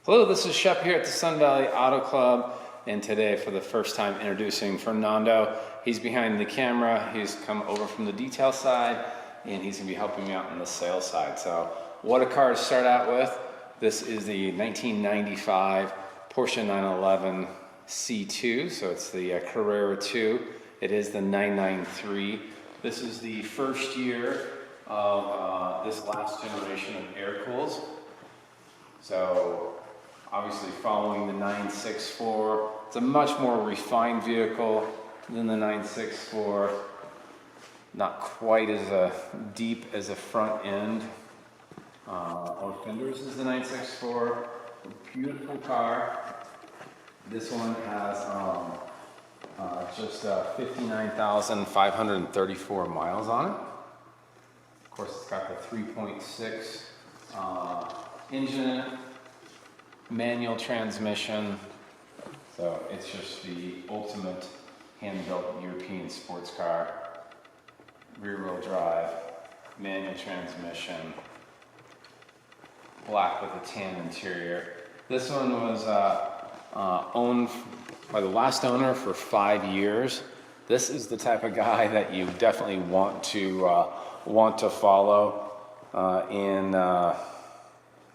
Hello, this is Shep here at the Sun Valley Auto Club, and today for the first time introducing Fernando. He's behind the camera, he's come over from the detail side, and he's going to be helping me out on the sales side. So what a car to start out with. This is the 1995 Porsche 911 C2, so it's the Carrera 2. It is the 993. This is the first year of this last generation of air cools. So obviously following the 964, it's a much more refined vehicle than the 964. Not quite as deep as a front end or fenders as the 964. A beautiful car. This one has just 59,534 miles on it. Of course, it's got the 3.6 engine in it. Manual transmission, so it's just the ultimate hand-built European sports car. Rear-wheel drive, manual transmission, black with a tan interior. This one was owned by the last owner for 5 years. This is the type of guy that you definitely want to follow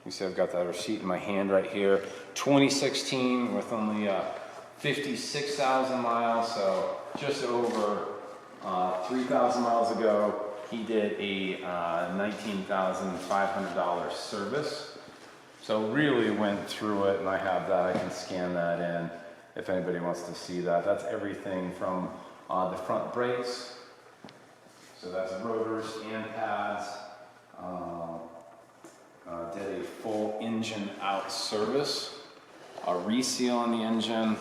you see I've got that receipt in my hand right here. 2016 with only 56,000 miles, so just over 3,000 miles ago, he did a $19,500 service. So really went through it, and I have that. I can scan that in if anybody wants to see that. That's everything from the front brakes. So that's rotors and pads. Did a full engine out service, a reseal on the engine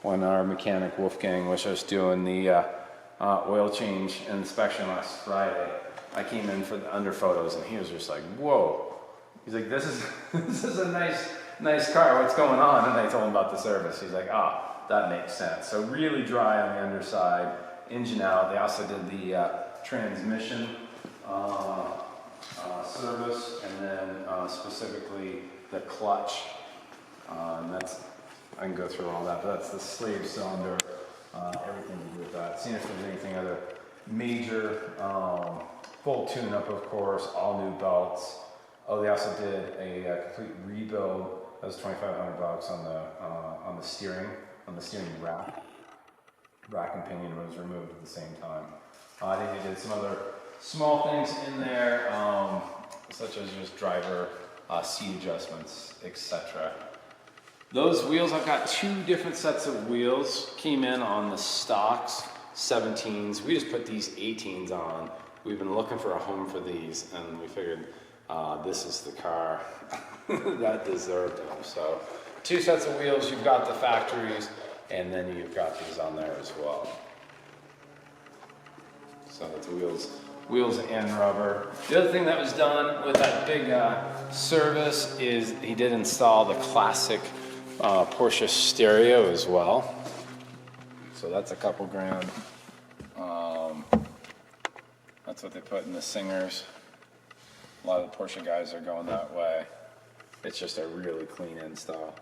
when our mechanic Wolfgang was just doing the oil change inspection last Friday. I came in for the under photos and he was just like, whoa. He's like, this is a nice car, what's going on? And I told him about the service. He's like, that makes sense. So really dry on the underside, engine out. They also did the transmission service, and then specifically the clutch. And I can go through all that, but that's the slave cylinder, everything to do with that. Seeing if there's anything other major, full tune-up, of course, all new belts. Oh, they also did a complete rebuild. That was $2,500 on the steering rack. Rack and pinion was removed at the same time. I think they did some other small things in there, such as just driver seat adjustments, etc. Those wheels, I've got two different sets of wheels. Came in on the stocks, 17s. We just put these 18s on. We've been looking for a home for these, and we figured this is the car that deserved them. So two sets of wheels. You've got the factories, and then you've got these on there as well. So that's wheels and rubber. The other thing that was done with that big service is he did install the classic Porsche stereo as well. So that's a couple grand. That's what they put in the Singers. A lot of the Porsche guys are going that way. It's just a really clean install.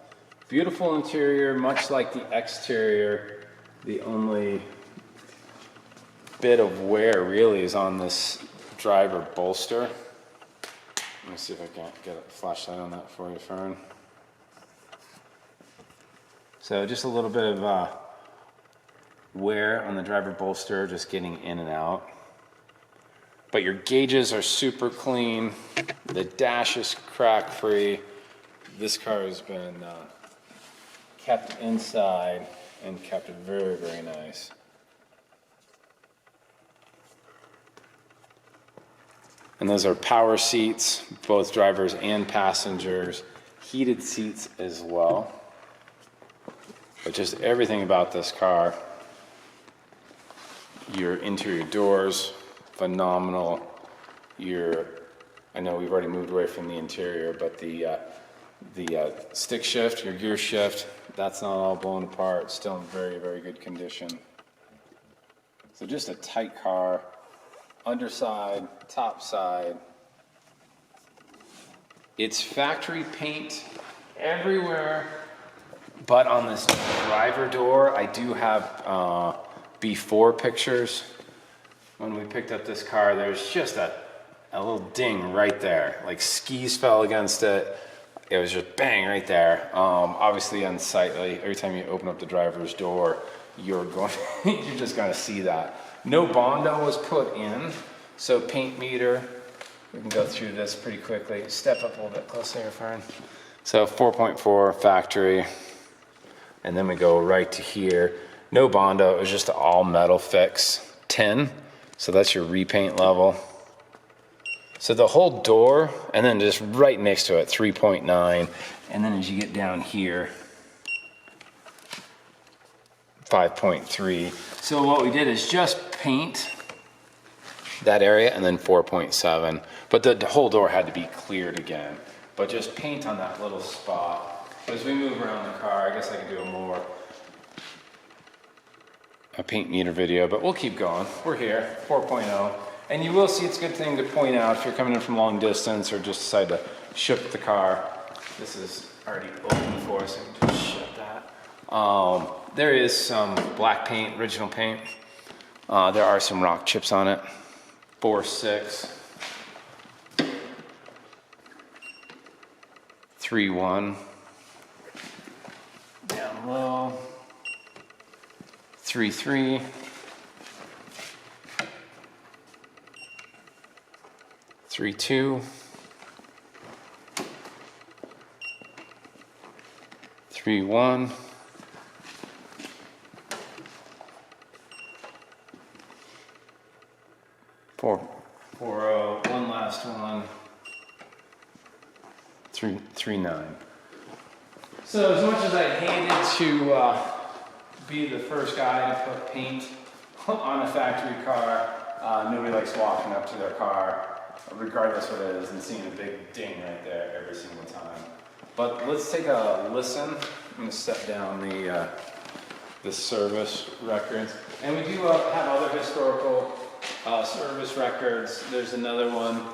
Beautiful interior, much like the exterior. The only bit of wear really is on this driver bolster. Let me see if I can get a flashlight on that for you, Fern. So just a little bit of wear on the driver bolster, just getting in and out. But your gauges are super clean. The dash is crack free. This car has been kept inside and kept very, very nice. And those are power seats, both drivers and passengers, heated seats as well. But just everything about this car. Your interior doors, phenomenal. I know we've already moved away from the interior, but the stick shift, your gear shift, that's not all blown apart. It's still in very, very good condition. So just a tight car. Underside, top side. It's factory paint everywhere. But on this driver door, I do have before pictures. When we picked up this car, there's just a little ding right there. Like skis fell against it. It was just bang right there. Obviously unsightly. Every time you open up the driver's door, you're just gonna see that. No Bondo was put in, so paint meter. We can go through this pretty quickly. Step up a little bit closer here, Fern. So 4.4 factory, and then we go right to here. No Bondo, it was just an all metal fix. 10, so that's your repaint level. So the whole door, and then just right next to it, 3.9. And then as you get down here, 5.3. So what we did is just paint that area and then 4.7. But the whole door had to be cleared again. But just paint on that little spot. But as we move around the car, I guess I can do a paint meter video, but we'll keep going. We're here, 4.0. And you will see it's a good thing to point out if you're coming in from long distance or just decide to ship the car. This is already open for us, I can just shut that. There is some black paint, original paint. There are some rock chips on it. 4.6. 3.1. Down low. 3.3. 3.2. 3.1. 4.0. One last one. 3.9. So as much as I hated to be the first guy to put paint on a factory car, nobody likes walking up to their car, regardless what it is, and seeing a big ding right there every single time. But let's take a listen. I'm going to step down the service records. And we do have other historical service records. There's another one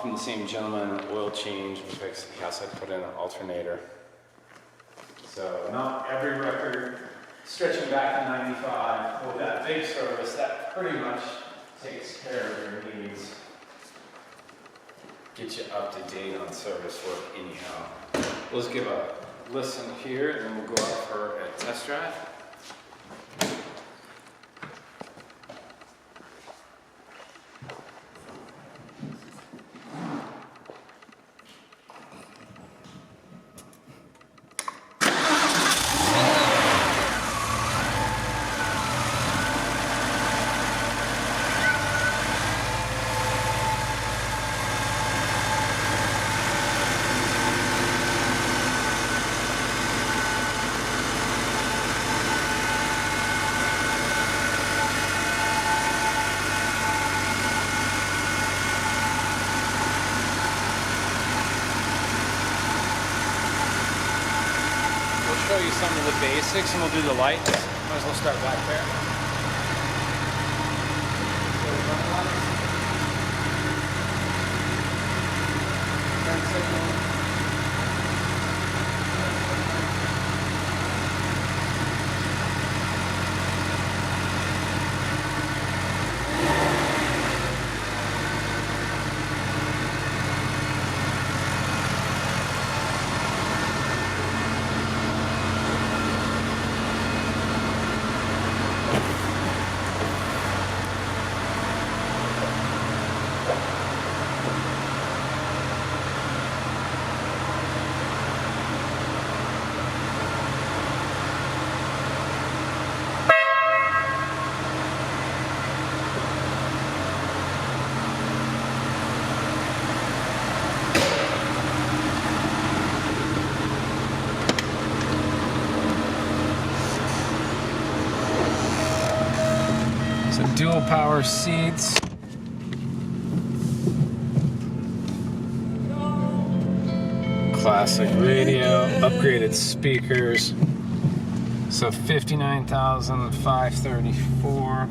from the same gentleman, an oil change, which he also put in an alternator. So not every record stretching back to 95. With that big service, that pretty much takes care of your needs. Get you up to date on service work anyhow. Let's give a listen here, and then we'll go out for a test drive. Show you some of the basics, and we'll do the lights. Might as well start back there. Dual power seats. Classic radio, upgraded speakers. So 59,534.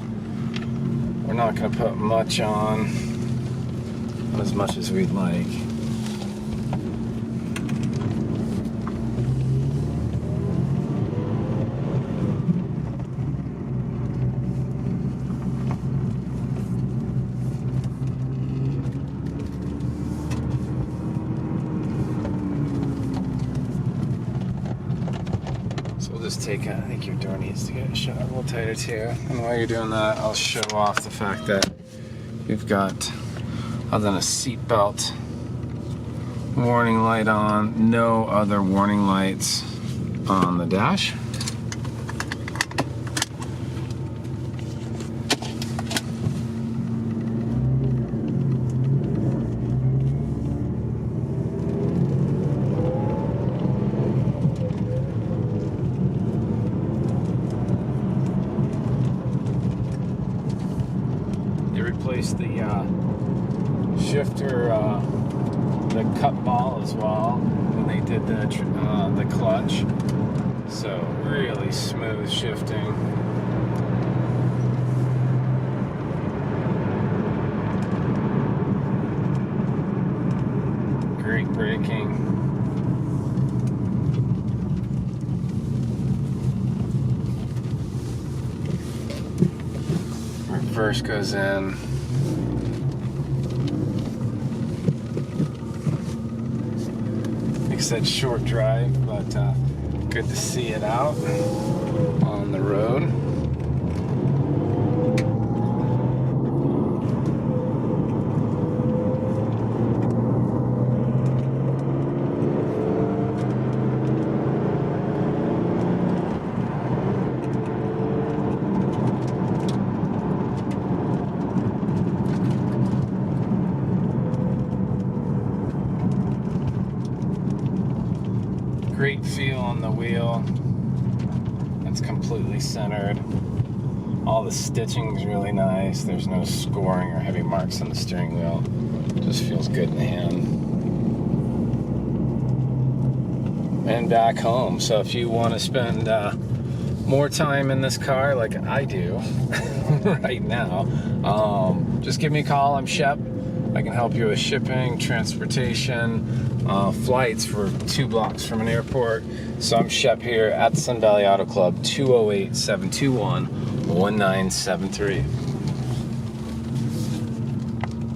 We're not going to put much on, as much as we'd like. just take I think your door needs to get shut a little tighter too. And while you're doing that, I'll show off the fact that we've got, other than a seatbelt warning light on, no other warning lights on the dash. They replaced the shifter, the cut ball as well when they did the clutch. So really smooth shifting. Great braking. Reverse goes in. Like I said, short drive, but good to see it out on the road. Great feel on the wheel. It's completely centered. All the stitching is really nice. There's no scoring or heavy marks on the steering wheel. Just feels good in the hand. And back home. So if you want to spend more time in this car like I do right now, just give me a call. I'm Shep. I can help you with shipping, transportation, flights for 2 blocks from an airport. So I'm Shep here at the Sun Valley Auto Club, 208-721-1973.